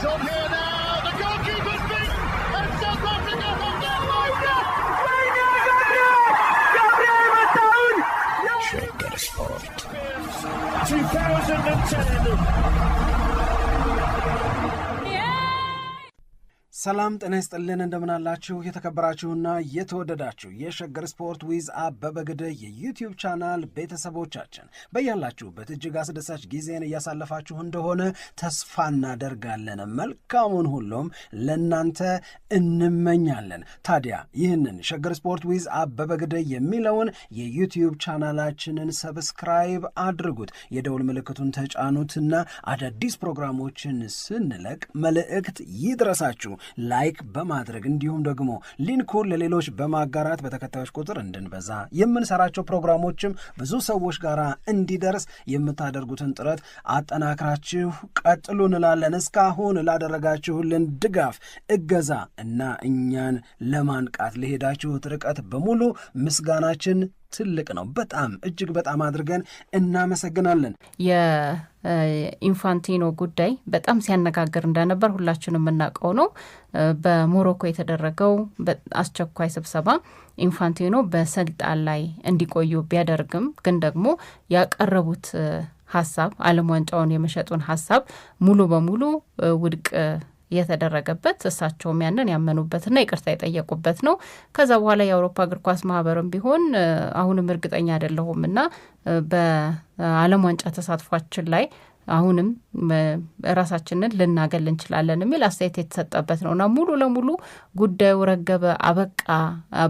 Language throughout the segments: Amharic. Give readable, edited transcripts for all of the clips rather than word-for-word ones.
It's on here now. The goalkeeper's beat, and South Africa have done Shagger Sport 2010. ሰላም ጤና ይስጥልን እንደምናላችሁ የተከበራችሁና የተወደዳችሁ የሸገር ስፖርት ዊዝ አበበ ግደይ የዩቲዩብ ቻናል ቤተሰቦቻችን በያላችሁበት እጅግ አስደሳች ጊዜን እያሳለፋችሁ እንደሆነ ተስፋ እናደርጋለን። መልካሙን ሁሉም ለናንተ እንመኛለን። ታዲያ ይህንን ሸገር ስፖርት ዊዝ አበበ ግደይ የሚለውን የዩቲዩብ ቻናላችንን ሰብስክራይብ አድርጉት፣ የደውል ምልክቱን ተጫኑትና አዳዲስ ፕሮግራሞችን ስንለቅ መልእክት ይድረሳችሁ። ላይክ በማድረግ እንዲሁም ደግሞ ሊንኩን ለሌሎች በማጋራት በተከታዮች ቁጥር እንድንበዛ የምንሰራቸው ፕሮግራሞችም ብዙ ሰዎች ጋር እንዲደርስ የምታደርጉትን ጥረት አጠናክራችሁ ቀጥሉ እንላለን። እስካሁን ላደረጋችሁልን ድጋፍ፣ እገዛ እና እኛን ለማንቃት ለሄዳችሁት ርቀት በሙሉ ምስጋናችን ትልቅ ነው። በጣም እጅግ በጣም አድርገን እናመሰግናለን። የኢንፋንቲኖ ጉዳይ በጣም ሲያነጋግር እንደነበር ሁላችንም የምናውቀው ነው። በሞሮኮ የተደረገው አስቸኳይ ስብሰባ ኢንፋንቲኖ በስልጣን ላይ እንዲቆዩ ቢያደርግም ግን ደግሞ ያቀረቡት ሀሳብ ዓለም ዋንጫውን የመሸጡን ሀሳብ ሙሉ በሙሉ ውድቅ የተደረገበት እሳቸውም ያንን ያመኑበትና ይቅርታ የጠየቁበት ነው። ከዛ በኋላ የአውሮፓ እግር ኳስ ማህበርም ቢሆን አሁንም እርግጠኛ አይደለሁም እና በዓለም ዋንጫ ተሳትፏችን ላይ አሁንም ራሳችንን ልናገል እንችላለን የሚል አስተያየት የተሰጠበት ነውና ሙሉ ለሙሉ ጉዳዩ ረገበ አበቃ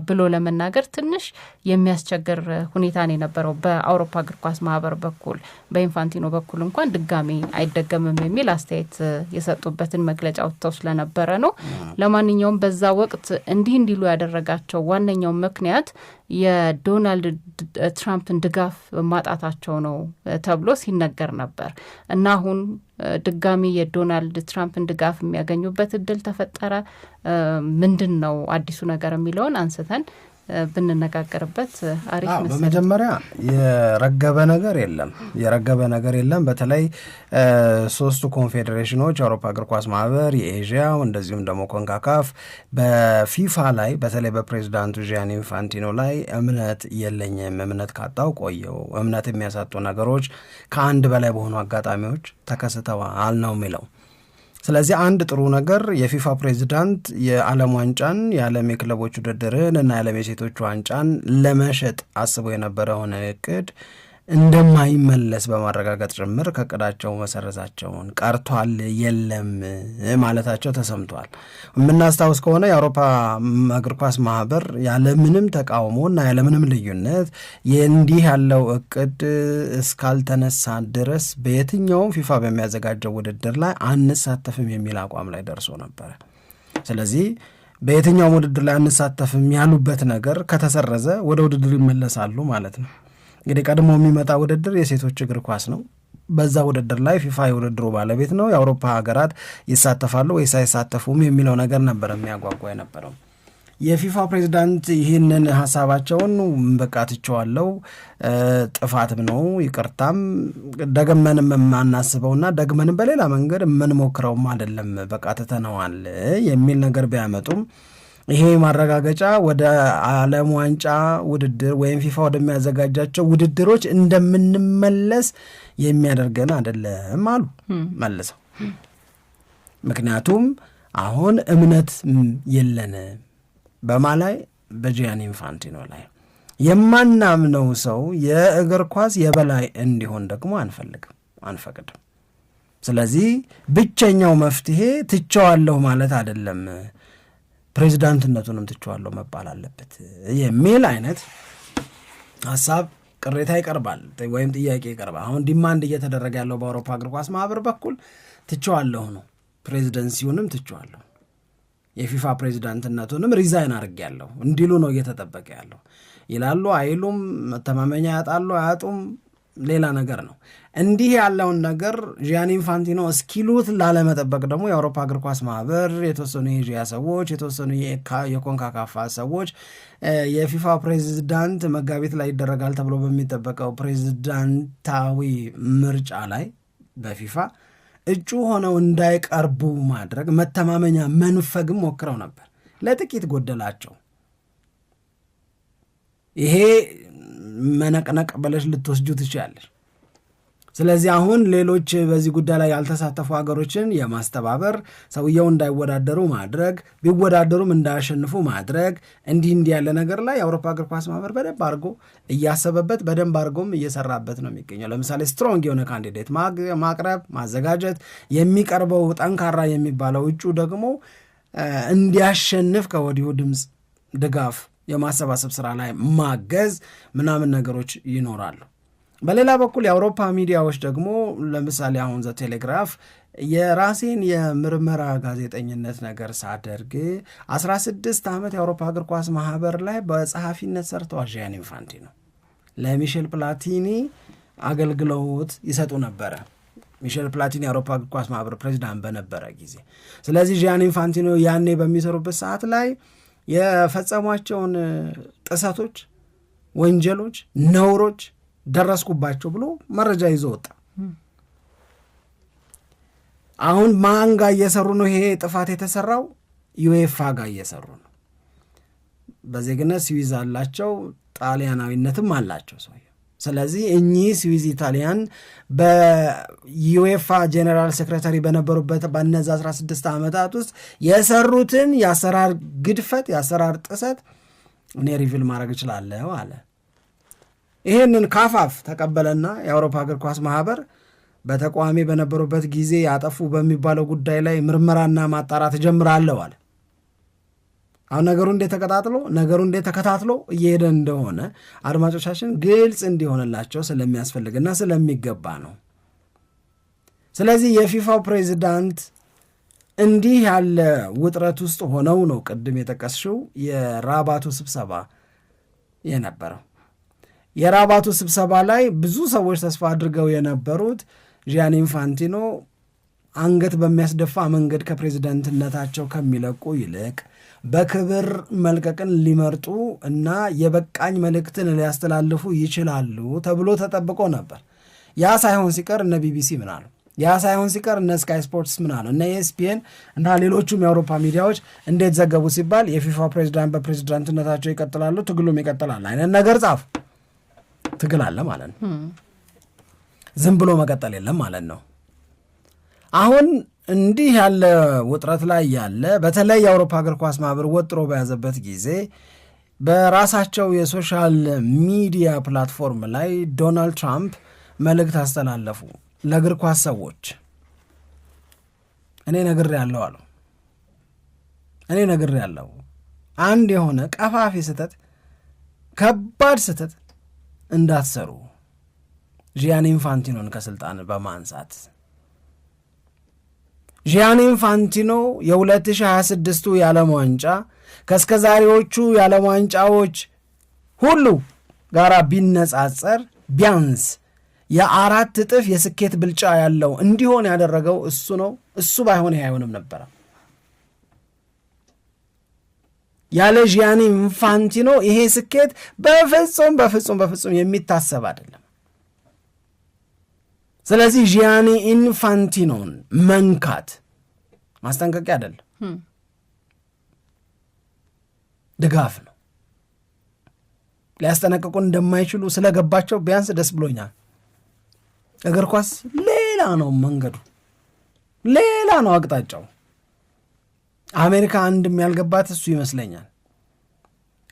ብሎ ለመናገር ትንሽ የሚያስቸግር ሁኔታ ነው የነበረው በአውሮፓ እግር ኳስ ማህበር በኩል። በኢንፋንቲኖ በኩል እንኳን ድጋሚ አይደገምም የሚል አስተያየት የሰጡበትን መግለጫ ወጥተው ስለነበረ ነው። ለማንኛውም በዛ ወቅት እንዲሉ ያደረጋቸው ዋነኛው ምክንያት የዶናልድ ትራምፕን ድጋፍ ማጣታቸው ነው ተብሎ ሲነገር ነበር እና አሁን ድጋሚ የዶናልድ ትራምፕን ድጋፍ የሚያገኙበት እድል ተፈጠረ። ምንድን ነው አዲሱ ነገር የሚለውን አንስተን ብንነጋገርበት አሪፍ መሰለኝ። በመጀመሪያ የረገበ ነገር የለም። በተለይ ሶስቱ ኮንፌዴሬሽኖች የአውሮፓ እግር ኳስ ማህበር፣ የኤዥያው እንደዚሁም ደግሞ ኮንካካፍ በፊፋ ላይ በተለይ በፕሬዚዳንቱ ጂያኒ ኢንፋንቲኖ ላይ እምነት የለኝም፣ እምነት ካጣው ቆየው፣ እምነት የሚያሳጡ ነገሮች ከአንድ በላይ በሆኑ አጋጣሚዎች ተከስተዋል ነው የሚለው። ስለዚህ አንድ ጥሩ ነገር የፊፋ ፕሬዚዳንት የዓለም ዋንጫን የዓለም የክለቦች ውድድርን እና የዓለም የሴቶች ዋንጫን ለመሸጥ አስበው የነበረውን እቅድ እንደማይመለስ በማረጋገጥ ጭምር ከእቅዳቸው መሰረዛቸውን ቀርቷል፣ የለም ማለታቸው ተሰምቷል። የምናስታውስ ከሆነ የአውሮፓ እግር ኳስ ማህበር ያለምንም ተቃውሞና ያለምንም ልዩነት እንዲህ ያለው እቅድ እስካልተነሳ ድረስ በየትኛውም ፊፋ በሚያዘጋጀው ውድድር ላይ አንሳተፍም የሚል አቋም ላይ ደርሶ ነበረ። ስለዚህ በየትኛውም ውድድር ላይ አንሳተፍም ያሉበት ነገር ከተሰረዘ ወደ ውድድር ይመለሳሉ ማለት ነው። እንግዲህ ቀድሞ የሚመጣ ውድድር የሴቶች እግር ኳስ ነው። በዛ ውድድር ላይ ፊፋ የውድድሩ ባለቤት ነው። የአውሮፓ ሀገራት ይሳተፋሉ ወይስ አይሳተፉም የሚለው ነገር ነበር የሚያጓጓ የነበረው። የፊፋ ፕሬዚዳንት ይህንን ሀሳባቸውን በቃ ትቼዋለሁ፣ ጥፋትም ነው ይቅርታም ደግመንም የማናስበውና ደግመንም በሌላ መንገድ የምንሞክረውም አይደለም በቃ ትተነዋል የሚል ነገር ቢያመጡም ይሄ ማረጋገጫ ወደ ዓለም ዋንጫ ውድድር ወይም ፊፋ ወደሚያዘጋጃቸው ውድድሮች እንደምንመለስ የሚያደርገን አይደለም አሉ መልሰው። ምክንያቱም አሁን እምነት የለን በማላይ በጂያኒ ኢንፋንቲኖ ላይ የማናምነው ሰው የእግር ኳስ የበላይ እንዲሆን ደግሞ አንፈቅድም። ስለዚህ ብቸኛው መፍትሄ ትቼዋለሁ ማለት አይደለም፣ ፕሬዚዳንትነቱንም ትቼዋለሁ መባል አለበት የሚል አይነት ሀሳብ ቅሬታ ይቀርባል ወይም ጥያቄ ይቀርባል። አሁን ዲማንድ እየተደረገ ያለው በአውሮፓ እግር ኳስ ማህበር በኩል ትቼዋለሁ ነው፣ ፕሬዚደንሲውንም ትቼዋለሁ፣ የፊፋ ፕሬዚዳንትነቱንም ሪዛይን አድርጌያለሁ እንዲሉ ነው እየተጠበቀ ያለው። ይላሉ አይሉም፣ መተማመኛ ያጣሉ አያጡም፣ ሌላ ነገር ነው። እንዲህ ያለውን ነገር ጂያኒ ኢንፋንቲኖ እስኪሉት ላለመጠበቅ ደግሞ የአውሮፓ እግር ኳስ ማህበር የተወሰኑ የኤዥያ ሰዎች፣ የተወሰኑ የኮንካካፍ ሰዎች የፊፋ ፕሬዚዳንት መጋቢት ላይ ይደረጋል ተብሎ በሚጠበቀው ፕሬዚዳንታዊ ምርጫ ላይ በፊፋ እጩ ሆነው እንዳይቀርቡ ማድረግ መተማመኛ መንፈግም ሞክረው ነበር። ለጥቂት ጎደላቸው። ይሄ መነቅነቅ ብለሽ ልትወስጁ ትችላለሽ። ስለዚህ አሁን ሌሎች በዚህ ጉዳይ ላይ ያልተሳተፉ ሀገሮችን የማስተባበር ሰውየው እንዳይወዳደሩ ማድረግ፣ ቢወዳደሩም እንዳያሸንፉ ማድረግ እንዲህ ያለ ነገር ላይ የአውሮፓ እግር ኳስ ማህበር በደንብ አድርጎ እያሰበበት በደንብ አድርጎም እየሰራበት ነው የሚገኘው። ለምሳሌ ስትሮንግ የሆነ ካንዲዴት ማቅረብ ማዘጋጀት፣ የሚቀርበው ጠንካራ የሚባለው እጩ ደግሞ እንዲያሸንፍ ከወዲሁ ድምፅ ድጋፍ የማሰባሰብ ስራ ላይ ማገዝ ምናምን ነገሮች ይኖራሉ። በሌላ በኩል የአውሮፓ ሚዲያዎች ደግሞ ለምሳሌ አሁን ዘ ቴሌግራፍ የራሴን የምርመራ ጋዜጠኝነት ነገር ሳደርግ 16 ዓመት የአውሮፓ እግር ኳስ ማህበር ላይ በጸሐፊነት ሰርተዋል ጂያኒ ኢንፋንቲኖ። ለሚሼል ፕላቲኒ አገልግሎት ይሰጡ ነበረ፣ ሚሼል ፕላቲኒ የአውሮፓ እግር ኳስ ማህበር ፕሬዚዳንት በነበረ ጊዜ። ስለዚህ ጂያኒ ኢንፋንቲኖ ያኔ በሚሰሩበት ሰዓት ላይ የፈጸሟቸውን ጥሰቶች፣ ወንጀሎች፣ ነውሮች ደረስኩባቸው ብሎ መረጃ ይዞ ወጣ። አሁን ማን ጋር እየሰሩ ነው? ይሄ ጥፋት የተሰራው ዩኤፋ ጋር እየሰሩ ነው። በዜግነት ስዊዝ አላቸው፣ ጣሊያናዊነትም አላቸው ሰውየው። ስለዚህ እኚህ ስዊዝ ኢታሊያን በዩኤፋ ጄኔራል ሴክሬታሪ በነበሩበት በነዛ 16 ዓመታት ውስጥ የሰሩትን የአሰራር ግድፈት፣ የአሰራር ጥሰት እኔ ሪቪል ማድረግ እችላለሁ አለ። ይህንን ካፋፍ ተቀበለና የአውሮፓ እግር ኳስ ማህበር በተቃዋሚ በነበሩበት ጊዜ ያጠፉ በሚባለው ጉዳይ ላይ ምርመራና ማጣራት ጀምራለሁ አለ። አሁን ነገሩ እንዴት ተከታትሎ እየሄደ እንደሆነ አድማጮቻችን ግልጽ እንዲሆንላቸው ስለሚያስፈልግና ስለሚገባ ነው። ስለዚህ የፊፋው ፕሬዚዳንት እንዲህ ያለ ውጥረት ውስጥ ሆነው ነው ቅድም የጠቀስሽው የራባቱ ስብሰባ የነበረው። የራባቱ ስብሰባ ላይ ብዙ ሰዎች ተስፋ አድርገው የነበሩት ጂያኒ ኢንፋንቲኖ አንገት በሚያስደፋ መንገድ ከፕሬዝዳንትነታቸው ከሚለቁ ይልቅ በክብር መልቀቅን ሊመርጡ እና የበቃኝ መልእክትን ሊያስተላልፉ ይችላሉ ተብሎ ተጠብቆ ነበር። ያ ሳይሆን ሲቀር እነ ቢቢሲ ምን አሉ? ያ ሳይሆን ሲቀር እነ ስካይ ስፖርትስ ምን አሉ? እነ ኤስፒኤን እና ሌሎቹም የአውሮፓ ሚዲያዎች እንዴት ዘገቡ ሲባል የፊፋ ፕሬዝዳንት በፕሬዝዳንትነታቸው ይቀጥላሉ፣ ትግሉም ይቀጥላል አይነት ነገር ጻፉ። ትግል አለ ማለት ነው። ዝም ብሎ መቀጠል የለም ማለት ነው። አሁን እንዲህ ያለ ውጥረት ላይ ያለ በተለይ የአውሮፓ እግር ኳስ ማህበር ወጥሮ በያዘበት ጊዜ በራሳቸው የሶሻል ሚዲያ ፕላትፎርም ላይ ዶናልድ ትራምፕ መልእክት አስተላለፉ ለእግር ኳስ ሰዎች። እኔ ነግሬያለሁ አሉ። እኔ ነግሬያለሁ አንድ የሆነ ቀፋፊ ስህተት፣ ከባድ ስህተት እንዳትሰሩ ጂያኒ ኢንፋንቲኖን ከስልጣን በማንሳት። ጂያኒ ኢንፋንቲኖ የ2026ቱ የዓለም ዋንጫ ከእስከዛሬዎቹ የዓለም ዋንጫዎች ሁሉ ጋር ቢነጻጸር ቢያንስ የ4 እጥፍ የስኬት ብልጫ ያለው እንዲሆን ያደረገው እሱ ነው። እሱ ባይሆን ይሄ አይሆንም ነበረ። ያለ ጂያኒ ኢንፋንቲኖ ይሄ ስኬት በፍጹም የሚታሰብ አይደለም። ስለዚህ ጂያኒ ኢንፋንቲኖን መንካት ማስጠንቀቂያ አይደለም፣ ድጋፍ ነው። ሊያስጠነቅቁን እንደማይችሉ ስለገባቸው ቢያንስ ደስ ብሎኛል። እግር ኳስ ሌላ ነው መንገዱ፣ ሌላ ነው አቅጣጫው። አሜሪካ አንድም ያልገባት እሱ ይመስለኛል።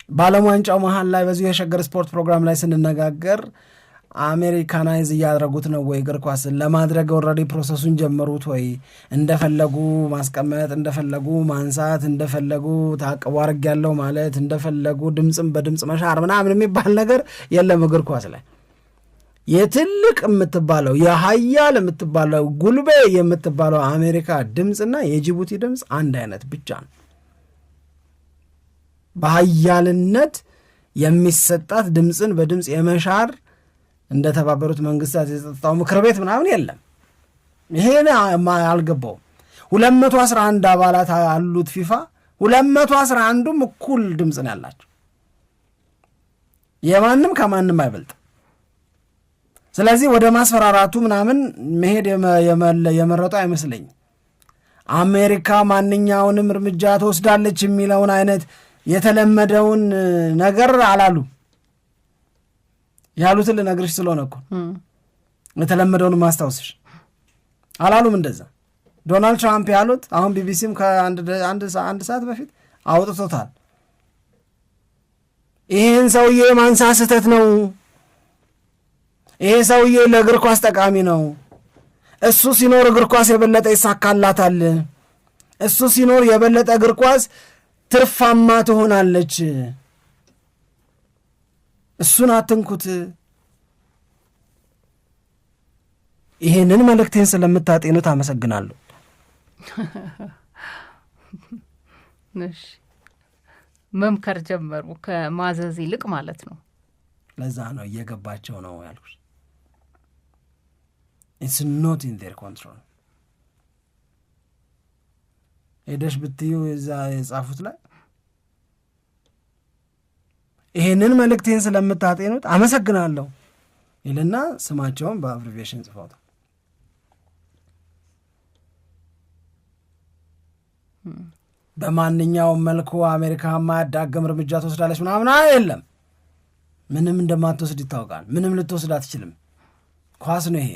በዓለም ዋንጫው መሃል ላይ በዚሁ የሸገር ስፖርት ፕሮግራም ላይ ስንነጋገር አሜሪካናይዝ እያደረጉት ነው ወይ እግር ኳስን ለማድረግ ኦልሬዲ ፕሮሰሱን ጀመሩት ወይ እንደፈለጉ ማስቀመጥ፣ እንደፈለጉ ማንሳት፣ እንደፈለጉ ታቅቦ አርግ ያለው ማለት፣ እንደፈለጉ ድምፅም በድምፅ መሻር ምናምን የሚባል ነገር የለም እግር ኳስ ላይ። የትልቅ የምትባለው የሀያል የምትባለው ጉልቤ የምትባለው አሜሪካ ድምፅና የጅቡቲ ድምፅ አንድ አይነት ብቻ ነው። በሀያልነት የሚሰጣት ድምፅን በድምፅ የመሻር እንደተባበሩት መንግስታት የጸጥታው ምክር ቤት ምናምን የለም። ይሄን አልገባውም። 211 አባላት አሉት ፊፋ። 211ዱም እኩል ድምፅ ነው ያላቸው። የማንም ከማንም አይበልጥ። ስለዚህ ወደ ማስፈራራቱ ምናምን መሄድ የመረጡ አይመስለኝም። አሜሪካ ማንኛውንም እርምጃ ትወስዳለች የሚለውን አይነት የተለመደውን ነገር አላሉ። ያሉትን ልነግርሽ ስለሆነ እኮ የተለመደውን ማስታወስሽ አላሉም እንደዛ። ዶናልድ ትራምፕ ያሉት አሁን ቢቢሲም ከአንድ ሰዓት በፊት አውጥቶታል። ይህን ሰውዬ ማንሳት ስህተት ነው፣ ይሄ ሰውዬ ለእግር ኳስ ጠቃሚ ነው፣ እሱ ሲኖር እግር ኳስ የበለጠ ይሳካላታል፣ እሱ ሲኖር የበለጠ እግር ኳስ ትርፋማ ትሆናለች፣ እሱን አትንኩት። ይሄንን መልእክቴን ስለምታጤኑት አመሰግናለሁ። መምከር ጀመሩ ከማዘዝ ይልቅ ማለት ነው። ለዛ ነው እየገባቸው ነው ያልኩሽ። ኢትስ ኖት ኢን ዴር ኮንትሮል። ሄደሽ ብትዩ እዛ የጻፉት ላይ ይሄንን መልእክቴን ስለምታጤኑት አመሰግናለሁ ይልና ስማቸውን በአብሪቬሽን ጽፈውታል። በማንኛውም መልኩ አሜሪካ ማያዳግም እርምጃ ትወስዳለች ምናምን የለም። ምንም እንደማትወስድ ይታወቃል። ምንም ልትወስድ አትችልም። ኳስ ነው ይሄ።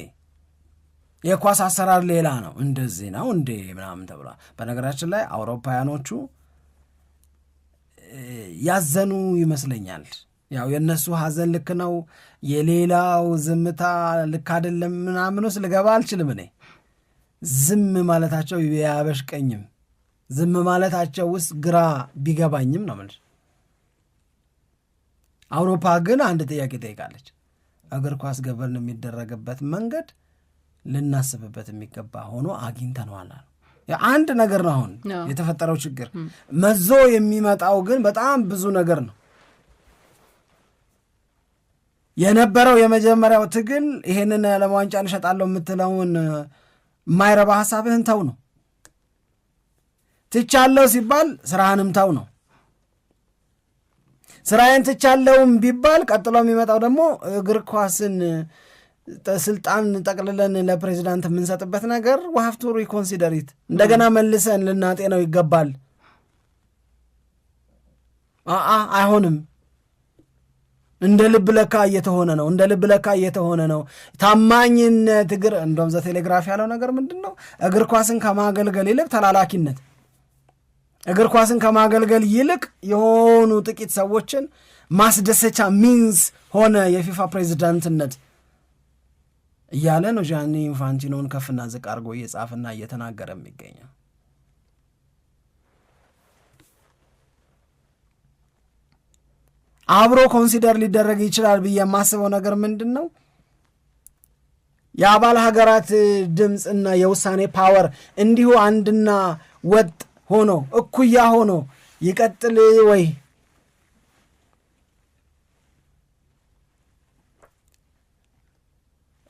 የኳስ አሰራር ሌላ ነው። እንደዚህ ነው እንዴ ምናምን ተብሏል። በነገራችን ላይ አውሮፓውያኖቹ ያዘኑ ይመስለኛል። ያው የእነሱ ሀዘን ልክ ነው፣ የሌላው ዝምታ ልክ አይደለም ምናምን ውስጥ ልገባ አልችልም። እኔ ዝም ማለታቸው ያበሽቀኝም ዝም ማለታቸው ውስጥ ግራ ቢገባኝም ነው። ምን አውሮፓ ግን አንድ ጥያቄ ጠይቃለች። እግር ኳስ ገበርን የሚደረግበት መንገድ ልናስብበት የሚገባ ሆኖ አግኝተነዋል። አንድ ነገር ነው አሁን የተፈጠረው ችግር። መዞ የሚመጣው ግን በጣም ብዙ ነገር ነው የነበረው። የመጀመሪያው ትግል ይሄንን የዓለም ዋንጫ እንሸጣለሁ የምትለውን የማይረባ ሀሳብህን ተው ነው። ትቻለው ሲባል ስራህንም ተው ነው። ስራዬን ትቻለውም ቢባል ቀጥሎ የሚመጣው ደግሞ እግር ኳስን ስልጣን ጠቅልለን ለፕሬዚዳንት የምንሰጥበት ነገር we have to reconsider it እንደገና መልሰን ልናጤነው ይገባል። አይሆንም። እንደ ልብ ለካ እየተሆነ ነው። ታማኝነት እግር እንደውም ዘቴሌግራፍ ያለው ነገር ምንድን ነው? እግር ኳስን ከማገልገል ይልቅ ተላላኪነት፣ እግር ኳስን ከማገልገል ይልቅ የሆኑ ጥቂት ሰዎችን ማስደሰቻ ሚንስ ሆነ የፊፋ ፕሬዚዳንትነት እያለ ነው ጃኒ ኢንፋንቲኖን ከፍና ዝቅ አድርጎ እየጻፈና እየተናገረ የሚገኘው። አብሮ ኮንሲደር ሊደረግ ይችላል ብዬ የማስበው ነገር ምንድን ነው? የአባል ሀገራት ድምፅና የውሳኔ ፓወር እንዲሁ አንድና ወጥ ሆኖ እኩያ ሆኖ ይቀጥል ወይ?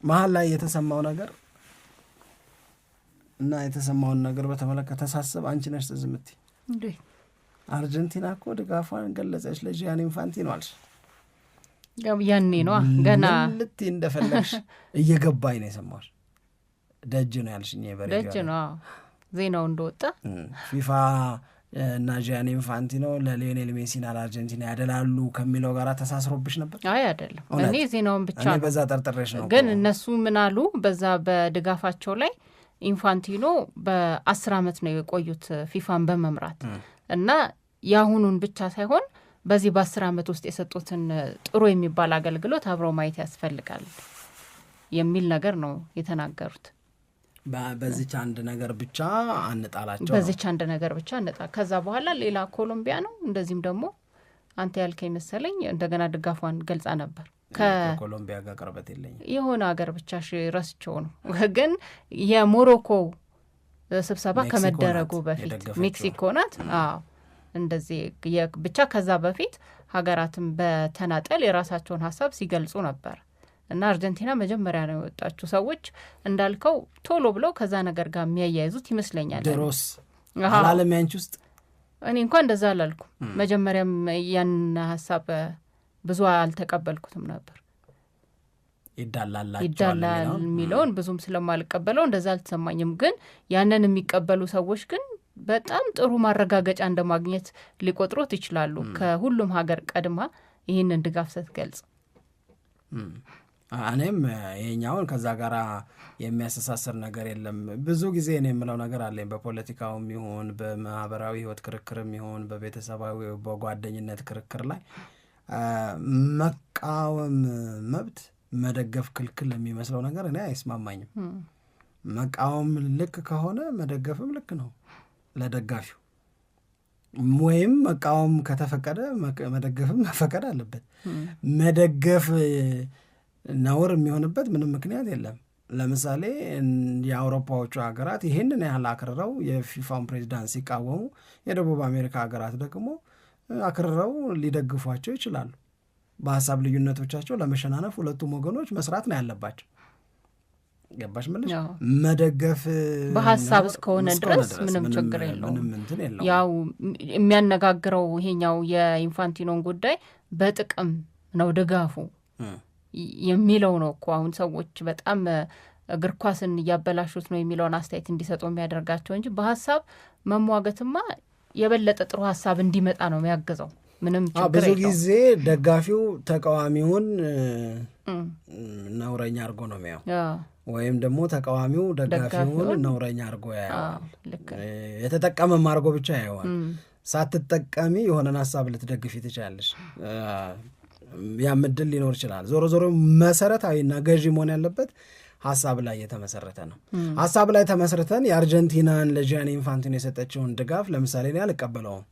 መሀል ላይ የተሰማው ነገር እና የተሰማውን ነገር በተመለከተ ሳስብ አንቺ ነሽ ዝም እምትይ እንዴ? አርጀንቲና እኮ ድጋፏን ገለጸች ለጂያኒ ኢንፋንቲኖ አልሽ። ያኔ ነው ገና ልትይ እንደፈለግሽ እየገባኝ ነው የሰማሁሽ። ደጅ ነው ያልሽኝ። ደጅ ነው ዜናው እንደወጣ ፊፋ እና ጂያኒ ኢንፋንቲኖ ለሊዮኔል ሜሲና ለአርጀንቲና ያደላሉ ከሚለው ጋር ተሳስሮብሽ ነበር? አይ አይደለም፣ እኔ ዜናውን ብቻ ነው በዛ ጠርጥሬሽ ነው። ግን እነሱ ምን አሉ? በዛ በድጋፋቸው ላይ ኢንፋንቲኖ በ10 ዓመት ነው የቆዩት ፊፋን በመምራት እና ያሁኑን ብቻ ሳይሆን በዚህ በ10 ዓመት ውስጥ የሰጡትን ጥሩ የሚባል አገልግሎት አብረው ማየት ያስፈልጋል የሚል ነገር ነው የተናገሩት። በዚች አንድ ነገር ብቻ አንጣላቸው፣ በዚች አንድ ነገር ብቻ አንጣ። ከዛ በኋላ ሌላ ኮሎምቢያ ነው እንደዚህም ደግሞ አንተ ያልከኝ መሰለኝ እንደገና ድጋፏን ገልጻ ነበር። ከኮሎምቢያ ጋር ቅርበት የለኝም የሆነ ሀገር ብቻ ረስቸው ነው። ግን የሞሮኮ ስብሰባ ከመደረጉ በፊት ሜክሲኮ ናት። እንደዚህ ብቻ ከዛ በፊት ሀገራትም በተናጠል የራሳቸውን ሀሳብ ሲገልጹ ነበር እና አርጀንቲና መጀመሪያ ነው የወጣችው። ሰዎች እንዳልከው ቶሎ ብለው ከዛ ነገር ጋር የሚያያይዙት ይመስለኛል። ድሮስ አላለም ያንቺ ውስጥ? እኔ እንኳን እንደዛ አላልኩም። መጀመሪያም ያን ሀሳብ ብዙ አልተቀበልኩትም ነበር። ይዳላል የሚለውን ብዙም ስለማልቀበለው እንደዛ አልተሰማኝም። ግን ያንን የሚቀበሉ ሰዎች ግን በጣም ጥሩ ማረጋገጫ እንደማግኘት ሊቆጥሩት ይችላሉ። ከሁሉም ሀገር ቀድማ ይህንን ድጋፍ ስትገልጽ እኔም ይሄኛውን ከዛ ጋር የሚያስተሳስር ነገር የለም። ብዙ ጊዜ እኔ የምለው ነገር አለኝ በፖለቲካውም ይሁን በማህበራዊ ህይወት ክርክርም ይሁን በቤተሰባዊ በጓደኝነት ክርክር ላይ መቃወም መብት መደገፍ ክልክል የሚመስለው ነገር እኔ አይስማማኝም። መቃወም ልክ ከሆነ መደገፍም ልክ ነው ለደጋፊው፣ ወይም መቃወም ከተፈቀደ መደገፍም መፈቀድ አለበት። መደገፍ ነውር የሚሆንበት ምንም ምክንያት የለም። ለምሳሌ የአውሮፓዎቹ ሀገራት ይህንን ያህል አክርረው የፊፋን ፕሬዚዳንት ሲቃወሙ፣ የደቡብ አሜሪካ ሀገራት ደግሞ አክርረው ሊደግፏቸው ይችላሉ። በሀሳብ ልዩነቶቻቸው ለመሸናነፍ ሁለቱም ወገኖች መስራት ነው ያለባቸው። ገባሽ ምልሽ? መደገፍ በሀሳብ እስከሆነ ድረስ ምንም ችግር የለውም። ያው የሚያነጋግረው ይሄኛው የኢንፋንቲኖን ጉዳይ በጥቅም ነው ድጋፉ የሚለው ነው እኮ አሁን ሰዎች በጣም እግር ኳስን እያበላሹት ነው የሚለውን አስተያየት እንዲሰጡ የሚያደርጋቸው እንጂ በሀሳብ መሟገትማ የበለጠ ጥሩ ሀሳብ እንዲመጣ ነው የሚያግዘው። ምንም ችግር ብዙ ጊዜ ደጋፊው ተቃዋሚውን ነውረኛ አድርጎ ነው የሚያው፣ ወይም ደግሞ ተቃዋሚው ደጋፊውን ነውረኛ አድርጎ ያየዋል። የተጠቀመም አድርጎ ብቻ ያየዋል። ሳትጠቀሚ የሆነን ሀሳብ ልትደግፊ ትችላለሽ። ያም ዕድል ሊኖር ይችላል። ዞሮ ዞሮ መሰረታዊና ገዢ መሆን ያለበት ሀሳብ ላይ የተመሰረተ ነው። ሀሳብ ላይ ተመስርተን የአርጀንቲናን ለጂያኒ ኢንፋንቲኖ የሰጠችውን ድጋፍ ለምሳሌ እኔ አልቀበለውም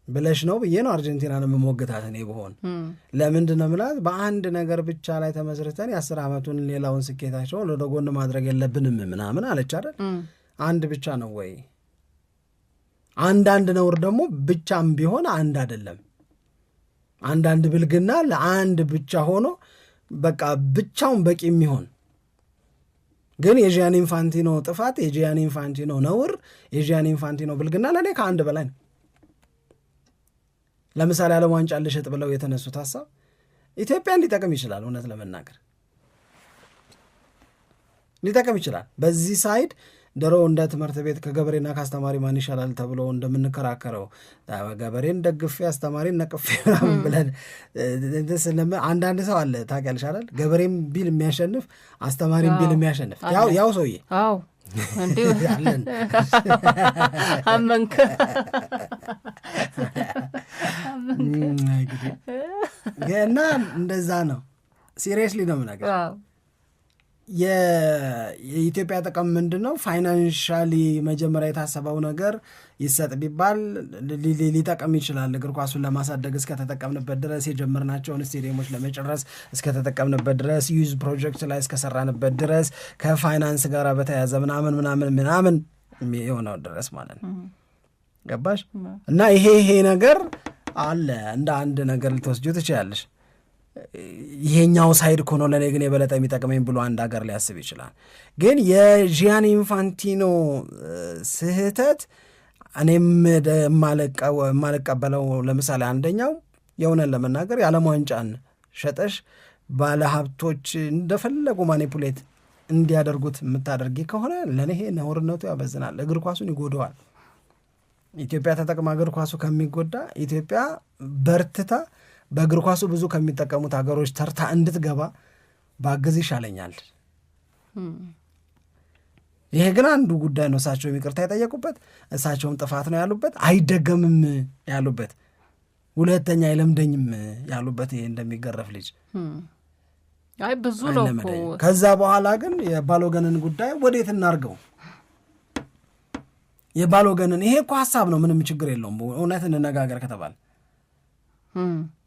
ብለሽ ነው ብዬ ነው አርጀንቲናን የምሞግታት እኔ ብሆን። ለምንድን ነው ምላት? በአንድ ነገር ብቻ ላይ ተመስርተን የ10 ዓመቱን ሌላውን ስኬታቸውን ወደ ጎን ማድረግ የለብንም ምናምን አለች አይደል? አንድ ብቻ ነው ወይ? አንዳንድ ነውር ደግሞ ብቻም ቢሆን አንድ አይደለም። አንዳንድ ብልግና ለአንድ ብቻ ሆኖ በቃ ብቻውን በቂ የሚሆን ግን የጂያኒ ኢንፋንቲኖ ጥፋት፣ የጂያኒ ኢንፋንቲኖ ነውር፣ የጂያኒ ኢንፋንቲኖ ብልግና ለእኔ ከአንድ በላይ ነው። ለምሳሌ ዓለም ዋንጫ ልሽጥ ብለው የተነሱት ሀሳብ ኢትዮጵያን ሊጠቅም ይችላል። እውነት ለመናገር ሊጠቅም ይችላል። በዚህ ሳይድ ድሮ እንደ ትምህርት ቤት ከገበሬና ከአስተማሪ ማን ይሻላል ተብሎ እንደምንከራከረው ገበሬን ደግፌ አስተማሪን ነቅፌ ብለን አንዳንድ ሰው አለ ታውቂያለሽ አይደል? ገበሬም ቢል የሚያሸንፍ አስተማሪም ቢል የሚያሸንፍ ያው ሰውዬ እንዲሁ አመንክ እና እንደዛ ነው። ሲሪየስሊ ነው ነገር የኢትዮጵያ ጥቅም ምንድን ነው? ፋይናንሻሊ መጀመሪያ የታሰበው ነገር ይሰጥ ቢባል ሊጠቅም ይችላል። እግር ኳሱን ለማሳደግ እስከተጠቀምንበት ድረስ፣ የጀመርናቸውን ስቴዲየሞች ለመጨረስ እስከተጠቀምንበት ድረስ፣ ዩዝ ፕሮጀክት ላይ እስከሰራንበት ድረስ፣ ከፋይናንስ ጋር በተያያዘ ምናምን የሆነው ድረስ ማለት ነው። ገባሽ? እና ይሄ ነገር አለ እንደ አንድ ነገር ልትወስጁ ትችላለሽ። ይሄኛው ሳይድ ኮኖ ለኔ ግን የበለጠ የሚጠቅመኝ ብሎ አንድ ሀገር ሊያስብ ይችላል። ግን የጂያኒ ኢንፋንቲኖ ስህተት እኔም የማልቀበለው ለምሳሌ አንደኛው የሆነን ለመናገር የዓለም ዋንጫን ሸጠሽ ባለሀብቶች እንደፈለጉ ማኒፑሌት እንዲያደርጉት የምታደርጊ ከሆነ ለኔ ይሄ ነውርነቱ ያበዝናል፣ እግር ኳሱን ይጎደዋል። ኢትዮጵያ ተጠቅማ እግር ኳሱ ከሚጎዳ ኢትዮጵያ በርትታ በእግር ኳሱ ብዙ ከሚጠቀሙት ሀገሮች ተርታ እንድትገባ ባግዝ ይሻለኛል። ይሄ ግን አንዱ ጉዳይ ነው። እሳቸውም ይቅርታ የጠየቁበት፣ እሳቸውም ጥፋት ነው ያሉበት፣ አይደገምም ያሉበት፣ ሁለተኛ አይለምደኝም ያሉበት፣ ይሄ እንደሚገረፍ ልጅ ብዙ ነው እኮ። ከዛ በኋላ ግን የባሎገንን ጉዳይ ወዴት እናርገው? የባሎገንን ይሄ እኮ ሀሳብ ነው፣ ምንም ችግር የለውም። እውነት እንነጋገር ከተባለ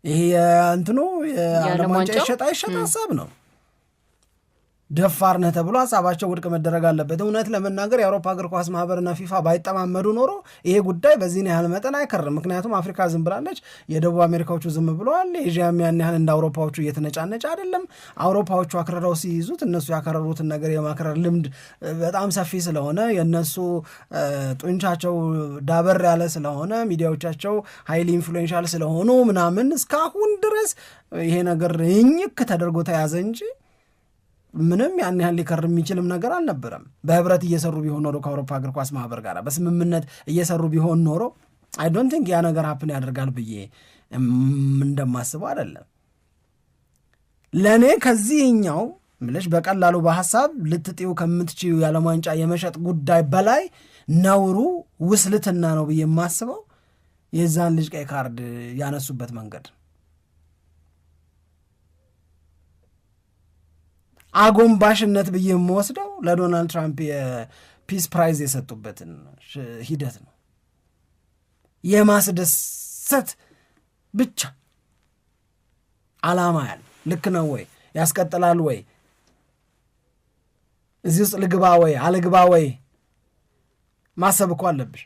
ይሄ እንትኑ የዓለም ዋንጫ ይሸጥ ሀሳብ ነው። ደፋር ነህ ተብሎ ሀሳባቸው ውድቅ መደረግ አለበት። እውነት ለመናገር የአውሮፓ እግር ኳስ ማህበርና ፊፋ ባይጠማመዱ ኖሮ ይሄ ጉዳይ በዚህን ያህል መጠን አይከርም። ምክንያቱም አፍሪካ ዝም ብላለች፣ የደቡብ አሜሪካዎቹ ዝም ብለዋል፣ ኤዥያም ያን ያህል እንደ አውሮፓዎቹ እየተነጫነጭ አይደለም። አውሮፓዎቹ አክረረው ሲይዙት እነሱ ያከረሩትን ነገር የማክረር ልምድ በጣም ሰፊ ስለሆነ የእነሱ ጡንቻቸው ዳበር ያለ ስለሆነ ሚዲያዎቻቸው ሀይሊ ኢንፍሉዌንሻል ስለሆኑ ምናምን እስካሁን ድረስ ይሄ ነገር እኝክ ተደርጎ ተያዘ እንጂ ምንም ያን ያህል ሊከር የሚችልም ነገር አልነበረም። በህብረት እየሰሩ ቢሆን ኖሮ ከአውሮፓ እግር ኳስ ማህበር ጋር በስምምነት እየሰሩ ቢሆን ኖሮ አይ ዶንት ቲንክ ያ ነገር ሀፕን ያደርጋል ብዬ እንደማስበው አይደለም። ለእኔ ከዚህኛው ምለሽ በቀላሉ በሀሳብ ልትጥዩ ከምትችዩ የዓለም ዋንጫ የመሸጥ ጉዳይ በላይ ነውሩ ውስልትና ነው ብዬ የማስበው የዛን ልጅ ቀይ ካርድ ያነሱበት መንገድ አጎንባሽነት ብዬ የምወስደው ለዶናልድ ትራምፕ የፒስ ፕራይዝ የሰጡበትን ሂደት ነው። የማስደሰት ብቻ ዓላማ ያለ ልክ ነው ወይ ያስቀጥላል ወይ እዚህ ውስጥ ልግባ ወይ አልግባ ወይ ማሰብ እኮ አለብሽ።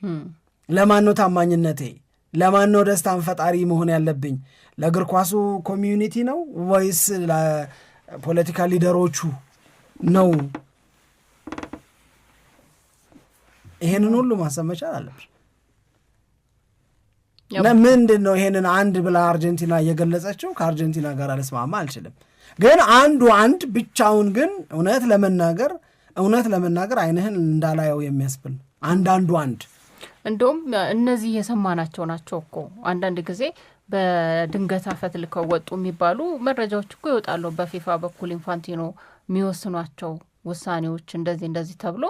ለማን ነው ታማኝነቴ? ለማን ነው ደስታን ፈጣሪ መሆን ያለብኝ? ለእግር ኳሱ ኮሚዩኒቲ ነው ወይስ ፖለቲካ ሊደሮቹ ነው? ይሄንን ሁሉ ማሰብ መቻል አለብሽ። ለምንድን ነው ይሄንን አንድ ብላ አርጀንቲና እየገለጸችው? ከአርጀንቲና ጋር አልስማማ አልችልም፣ ግን አንድ ብቻውን ግን እውነት ለመናገር አይንህን እንዳላየው የሚያስብል አንዳንዱ እንደውም እነዚህ የሰማናቸው ናቸው እኮ አንዳንድ ጊዜ በድንገት አፈትልከው ወጡ የሚባሉ መረጃዎች እኮ ይወጣሉ። በፊፋ በኩል ኢንፋንቲኖ የሚወስኗቸው ውሳኔዎች እንደዚህ ተብሎ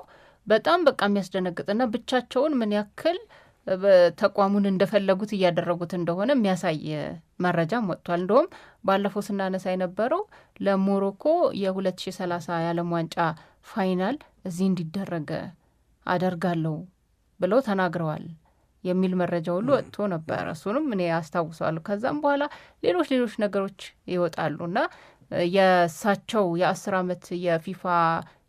በጣም በቃ የሚያስደነግጥና ብቻቸውን ምን ያክል ተቋሙን እንደፈለጉት እያደረጉት እንደሆነ የሚያሳይ መረጃም ወጥቷል። እንደውም ባለፈው ስናነሳ የነበረው ለሞሮኮ የ2030 የዓለም ዋንጫ ፋይናል እዚህ እንዲደረግ አደርጋለሁ ብለው ተናግረዋል የሚል መረጃ ሁሉ ወጥቶ ነበር። እሱንም እኔ አስታውሰዋለሁ። ከዛም በኋላ ሌሎች ነገሮች ይወጣሉ እና የእሳቸው የ10 ዓመት የፊፋ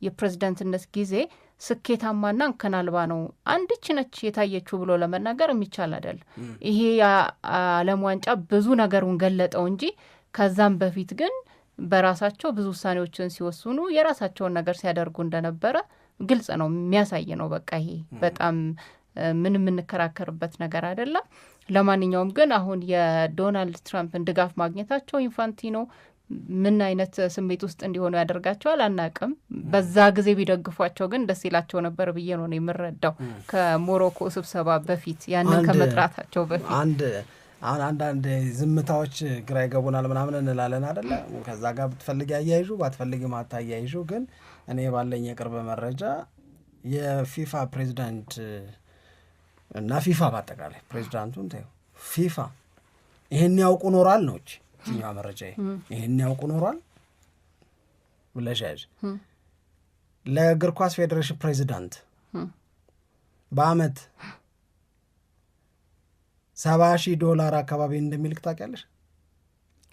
የፕሬዝዳንትነት ጊዜ ስኬታማና እንከን አልባ ነው አንድች ነች የታየችው ብሎ ለመናገር የሚቻል አይደል። ይሄ የዓለም ዋንጫ ብዙ ነገሩን ገለጠው እንጂ ከዛም በፊት ግን በራሳቸው ብዙ ውሳኔዎችን ሲወስኑ የራሳቸውን ነገር ሲያደርጉ እንደነበረ ግልጽ ነው፣ የሚያሳይ ነው። በቃ ይሄ በጣም ምን የምንከራከርበት ነገር አይደለም። ለማንኛውም ግን አሁን የዶናልድ ትራምፕን ድጋፍ ማግኘታቸው ኢንፋንቲኖ ምን አይነት ስሜት ውስጥ እንዲሆኑ ያደርጋቸዋል አናቅም። በዛ ጊዜ ቢደግፏቸው ግን ደስ ይላቸው ነበር ብዬ ነው የምረዳው። ከሞሮኮ ስብሰባ በፊት ያንን ከመጥራታቸው በፊት አንዳንድ ዝምታዎች ግራ ይገቡናል ምናምን እንላለን አይደለ? ከዛ ጋር ብትፈልግ ያያይዡ ባትፈልግ ማታ ያያይዡ። ግን እኔ ባለኝ የቅርብ መረጃ የፊፋ ፕሬዚዳንት እና ፊፋ በአጠቃላይ ፕሬዚዳንቱን ታዩ ፊፋ ይሄን ያውቁ ኖሯል ነው እኛ መረጃ ይሄን ያውቁ ኖሯል ብለሻጅ ለእግር ኳስ ፌዴሬሽን ፕሬዚዳንት በአመት $70,000 አካባቢ እንደሚልክ ታውቂያለሽ?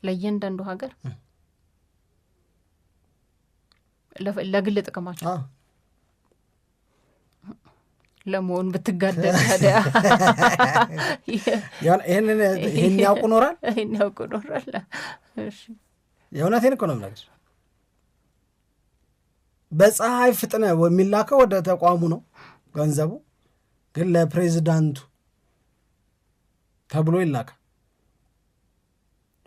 ለእያንዳንዱ ሀገር ለግል ጥቅማቸው ለመሆን ብትጋደል ታዲያ ይሄን ያውቁ ኖሯል። እሺ የእውነቴን እኮ ነው የምነግርሽ። በፀሐይ ፍጥነት የሚላከው ወደ ተቋሙ ነው ገንዘቡ፣ ግን ለፕሬዚዳንቱ ተብሎ ይላካል።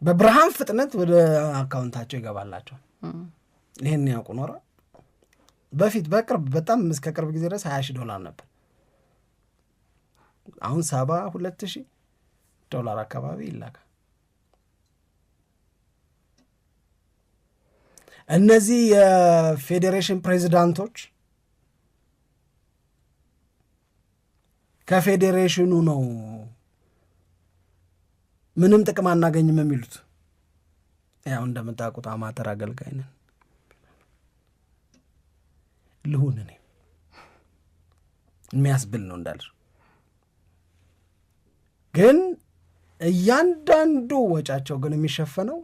በብርሃን ፍጥነት ወደ አካውንታቸው ይገባላቸው። ይሄን ያውቁ ኖሯል። በፊት በጣም እስከ ቅርብ ጊዜ ድረስ $20,000 ነበር። አሁን $72,000 አካባቢ ይላካል። እነዚህ የፌዴሬሽን ፕሬዚዳንቶች ከፌዴሬሽኑ ነው ምንም ጥቅም አናገኝም የሚሉት። ያው እንደምታውቁት አማተር አገልጋይ ነን ልሁን እኔ የሚያስብል ነው እንዳልሽ። ግን እያንዳንዱ ወጫቸው ግን የሚሸፈነው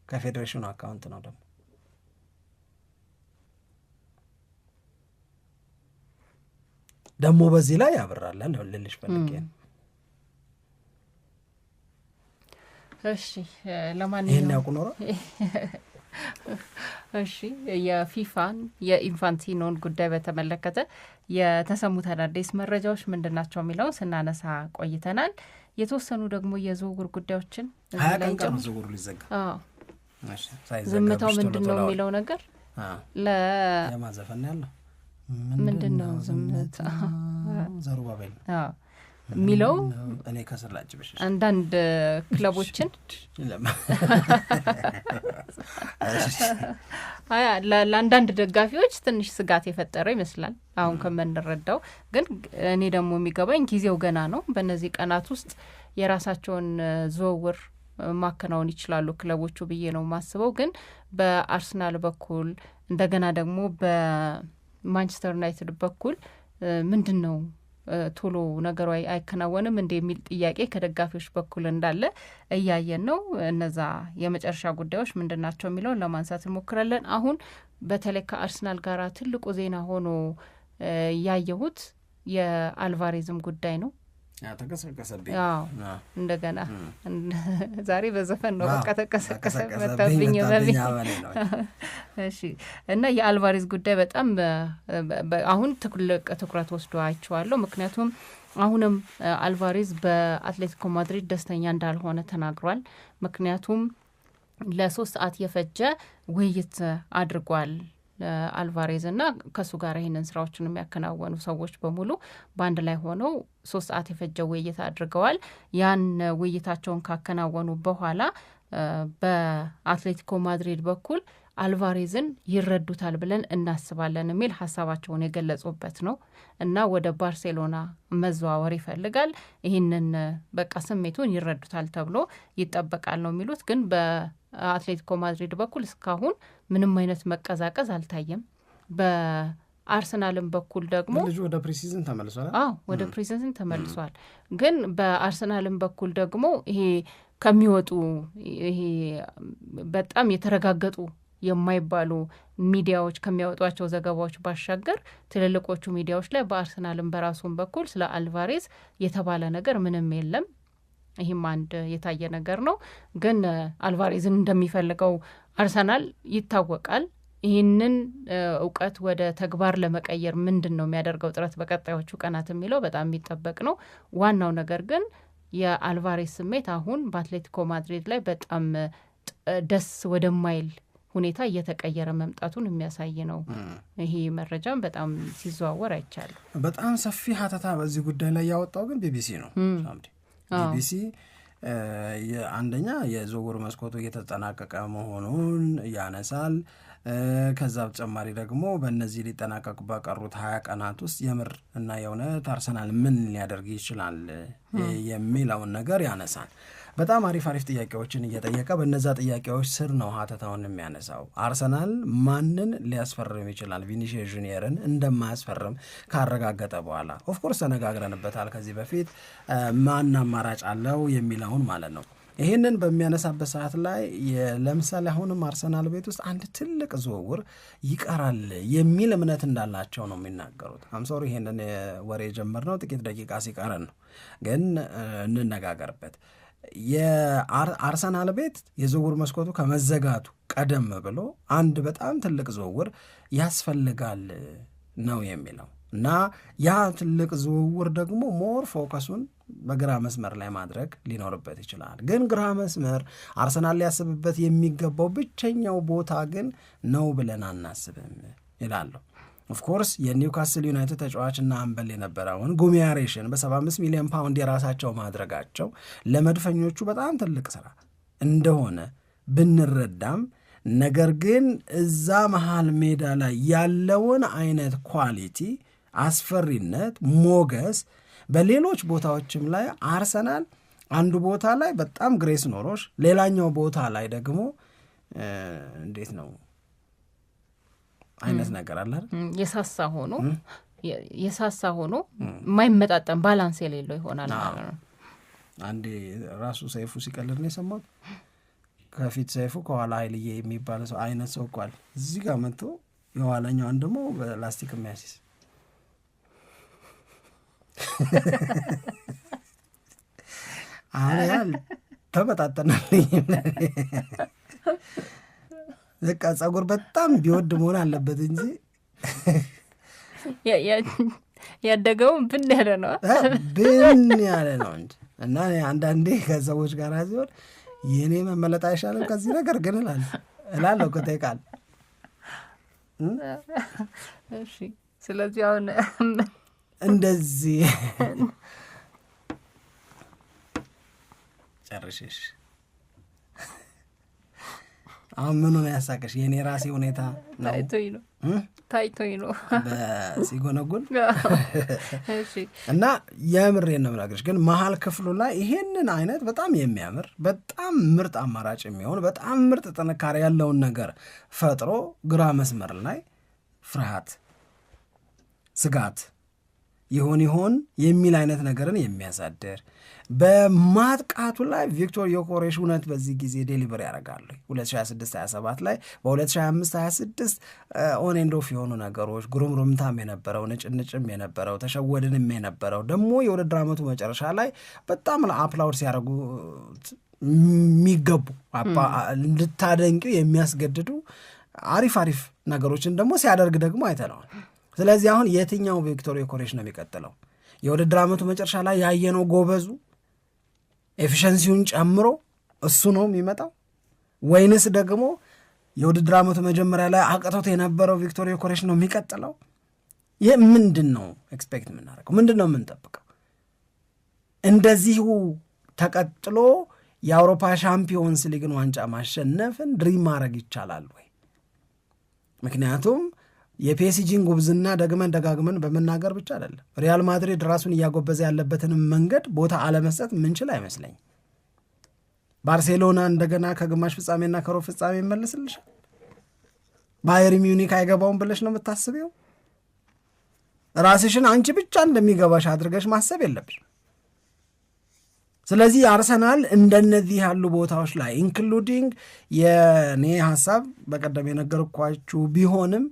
ከፌዴሬሽኑ አካውንት ነው። ደግሞ ደግሞ በዚህ ላይ ያበራላል ልልሽ ፈልጌ ነው። እሺ ለማንኛውም ይሄን ያውቁ ኖሮ እሺ የፊፋን የኢንፋንቲኖን ጉዳይ በተመለከተ የተሰሙት አዳዲስ መረጃዎች ምንድናቸው የሚለውን ስናነሳ ቆይተናል። የተወሰኑ ደግሞ የዝውውር ጉዳዮችን ላይ ዝውውሩ ሊዘጋ ዝምታው ምንድነው የሚለው ነገር ለማዘፈን ያለው ምንድነው ዝምታ ዘሩባቤል የሚለው እኔ ከስር ላጭብሽ አንዳንድ ክለቦችን ለአንዳንድ ደጋፊዎች ትንሽ ስጋት የፈጠረው ይመስላል አሁን ከምንረዳው። ግን እኔ ደግሞ የሚገባኝ ጊዜው ገና ነው። በእነዚህ ቀናት ውስጥ የራሳቸውን ዝውውር ማከናወን ይችላሉ ክለቦቹ ብዬ ነው ማስበው። ግን በአርሰናል በኩል እንደገና ደግሞ በማንቸስተር ዩናይትድ በኩል ምንድን ነው ቶሎ ነገሩ አይከናወንም እንደ የሚል ጥያቄ ከደጋፊዎች በኩል እንዳለ እያየን ነው። እነዛ የመጨረሻ ጉዳዮች ምንድናቸው የሚለውን ለማንሳት እንሞክራለን። አሁን በተለይ ከአርሰናል ጋር ትልቁ ዜና ሆኖ ያየሁት የአልቫሬዝም ጉዳይ ነው። ተቀሰቀሰብኝ እንደገና ዛሬ በዘፈን ነው በቃ ተቀሰቀሰ መጣብኝ በብኝ። እሺ እና የአልቫሬዝ ጉዳይ በጣም አሁን ትልቅ ትኩረት ወስዶ አይቼዋለሁ። ምክንያቱም አሁንም አልቫሬዝ በአትሌቲኮ ማድሪድ ደስተኛ እንዳልሆነ ተናግሯል። ምክንያቱም ለ3 ሰዓት የፈጀ ውይይት አድርጓል አልቫሬዝ እና ከሱ ጋር ይህንን ስራዎችን የሚያከናወኑ ሰዎች በሙሉ በአንድ ላይ ሆነው 3 ሰዓት የፈጀው ውይይት አድርገዋል። ያን ውይይታቸውን ካከናወኑ በኋላ በአትሌቲኮ ማድሪድ በኩል አልቫሬዝን ይረዱታል ብለን እናስባለን የሚል ሀሳባቸውን የገለጹበት ነው እና ወደ ባርሴሎና መዘዋወር ይፈልጋል። ይህንን በቃ ስሜቱን ይረዱታል ተብሎ ይጠበቃል ነው የሚሉት። ግን በአትሌቲኮ ማድሪድ በኩል እስካሁን ምንም አይነት መቀዛቀዝ አልታየም። በአርሰናልም በኩል ደግሞ ልጁ ወደ ፕሪሲዝን ተመልሷል። ወደ ፕሪሲዝን ተመልሷል። ግን በአርሰናልም በኩል ደግሞ ይሄ ከሚወጡ ይሄ በጣም የተረጋገጡ የማይባሉ ሚዲያዎች ከሚያወጧቸው ዘገባዎች ባሻገር ትልልቆቹ ሚዲያዎች ላይ በአርሰናልም በራሱም በኩል ስለ አልቫሬዝ የተባለ ነገር ምንም የለም። ይህም አንድ የታየ ነገር ነው። ግን አልቫሬዝን እንደሚፈልገው አርሰናል ይታወቃል። ይህንን እውቀት ወደ ተግባር ለመቀየር ምንድን ነው የሚያደርገው ጥረት በቀጣዮቹ ቀናት የሚለው በጣም የሚጠበቅ ነው። ዋናው ነገር ግን የአልቫሬዝ ስሜት አሁን በአትሌቲኮ ማድሪድ ላይ በጣም ደስ ወደማይል ሁኔታ እየተቀየረ መምጣቱን የሚያሳይ ነው። ይሄ መረጃም በጣም ሲዘዋወር አይቻልም። በጣም ሰፊ ሀተታ በዚህ ጉዳይ ላይ ያወጣው ግን ቢቢሲ ነው። ቢቢሲ አንደኛ የዝውውር መስኮቱ እየተጠናቀቀ መሆኑን ያነሳል። ከዛ በተጨማሪ ደግሞ በእነዚህ ሊጠናቀቁ በቀሩት 20 ቀናት ውስጥ የምር እና የእውነት አርሰናል ምን ሊያደርግ ይችላል የሚለውን ነገር ያነሳል። በጣም አሪፍ ጥያቄዎችን እየጠየቀ በነዛ ጥያቄዎች ስር ነው ሀተታውን የሚያነሳው። አርሰናል ማንን ሊያስፈርም ይችላል? ቪኒሲየስ ጁኒየርን እንደማያስፈርም ካረጋገጠ በኋላ ኦፍኮርስ ተነጋግረንበታል ከዚህ በፊት ማን አማራጭ አለው የሚለውን ማለት ነው። ይህንን በሚያነሳበት ሰዓት ላይ ለምሳሌ አሁንም አርሰናል ቤት ውስጥ አንድ ትልቅ ዝውውር ይቀራል የሚል እምነት እንዳላቸው ነው የሚናገሩት። አምሶሪ ይህንን ወሬ የጀመርነው ጥቂት ደቂቃ ሲቀረን ነው፣ ግን እንነጋገርበት። የአርሰናል ቤት የዝውውር መስኮቱ ከመዘጋቱ ቀደም ብሎ አንድ በጣም ትልቅ ዝውውር ያስፈልጋል ነው የሚለው እና ያ ትልቅ ዝውውር ደግሞ ሞር ፎከሱን በግራ መስመር ላይ ማድረግ ሊኖርበት ይችላል። ግን ግራ መስመር አርሰናል ሊያስብበት የሚገባው ብቸኛው ቦታ ግን ነው ብለን አናስብም ይላሉ። ኦፍኮርስ የኒውካስል ዩናይትድ ተጫዋችና አምበል የነበረውን ጉሚያሬሽን በ75 ሚሊዮን ፓውንድ የራሳቸው ማድረጋቸው ለመድፈኞቹ በጣም ትልቅ ስራ እንደሆነ ብንረዳም ነገር ግን እዛ መሃል ሜዳ ላይ ያለውን አይነት ኳሊቲ፣ አስፈሪነት፣ ሞገስ በሌሎች ቦታዎችም ላይ አርሰናል አንዱ ቦታ ላይ በጣም ግሬስ ኖሮሽ ሌላኛው ቦታ ላይ ደግሞ እንዴት ነው አይነት ነገር አለ የሳሳ ሆኖ የማይመጣጠን ባላንስ የሌለው ይሆናል ማለት ነው። አንዴ ራሱ ሰይፉ ሲቀልድ ነው የሰማሁት። ከፊት ሰይፉ ከኋላ ኃይልዬ የሚባል ሰው አይነት ሰው ቋል እዚህ ጋር መጥቶ የኋላኛውን ደግሞ በላስቲክ የሚያሲስ አሁን ያህል ተመጣጠናልኝ በቃ ጸጉር በጣም ቢወድ መሆን አለበት እንጂ ያደገውም ብን ያለ ነው እንጂ እና አንዳንዴ ከሰዎች ጋር ሲሆን የእኔ መመለጥ አይሻልም ከዚህ ነገር ግን እላለሁ ከጠይቃል። እሺ ስለዚህ አሁን እንደዚህ ጨርሽሽ አሁን ምኑ ነው ያሳቀሽ? የኔ ራሴ ሁኔታ ታይቶኝ ነው ሲጎነጉን እና የምሬን ነው የምነግርሽ። ግን መሀል ክፍሉ ላይ ይሄንን አይነት በጣም የሚያምር በጣም ምርጥ አማራጭ የሚሆን በጣም ምርጥ ጥንካሬ ያለውን ነገር ፈጥሮ ግራ መስመር ላይ ፍርሃት፣ ስጋት ይሆን የሚል አይነት ነገርን የሚያሳድር በማጥቃቱ ላይ ቪክቶር ዮኬሬሽ እውነት በዚህ ጊዜ ዴሊቨር ያደርጋሉ። 2026-27 ላይ በ2025-26 ኦን ኤንድ ኦፍ የሆኑ ነገሮች ጉርምርምታም የነበረው ንጭንጭም የነበረው ተሸወድንም የነበረው ደግሞ የውድድር ዓመቱ መጨረሻ ላይ በጣም ለአፕላውድ ሲያደርጉት የሚገቡ እንድታደንቂው የሚያስገድዱ አሪፍ ነገሮችን ደግሞ ሲያደርግ ደግሞ አይተነዋል። ስለዚህ አሁን የትኛው ቪክቶር ዮኬሬሽ ነው የሚቀጥለው? የውድድር ዓመቱ መጨረሻ ላይ ያየነው ጎበዙ ኤፊሸንሲውን ጨምሮ እሱ ነው የሚመጣው ወይንስ ደግሞ የውድድር ዓመቱ መጀመሪያ ላይ አቅቶት የነበረው ቪክቶር ዮኬሬሽ ነው የሚቀጥለው? ይህ ምንድን ነው ኤክስፔክት የምናደርገው? ምንድን ነው የምንጠብቀው? እንደዚሁ ተቀጥሎ የአውሮፓ ሻምፒዮንስ ሊግን ዋንጫ ማሸነፍን ድሪም ማድረግ ይቻላል ወይ? ምክንያቱም የፒኤስጂን ጉብዝና ደጋግመን በመናገር ብቻ አይደለም ሪያል ማድሪድ ራሱን እያጎበዘ ያለበትን መንገድ ቦታ አለመስጠት ምንችል አይመስለኝ። ባርሴሎና እንደገና ከግማሽ ፍጻሜና ከሩብ ፍጻሜ ይመልስልሻል። ባየር ሚዩኒክ አይገባውም ብለሽ ነው የምታስቢው? ራስሽን አንቺ ብቻ እንደሚገባሽ አድርገሽ ማሰብ የለብሽ። ስለዚህ አርሰናል እንደነዚህ ያሉ ቦታዎች ላይ ኢንክሉዲንግ የኔ ሀሳብ በቀደም የነገርኳችሁ ቢሆንም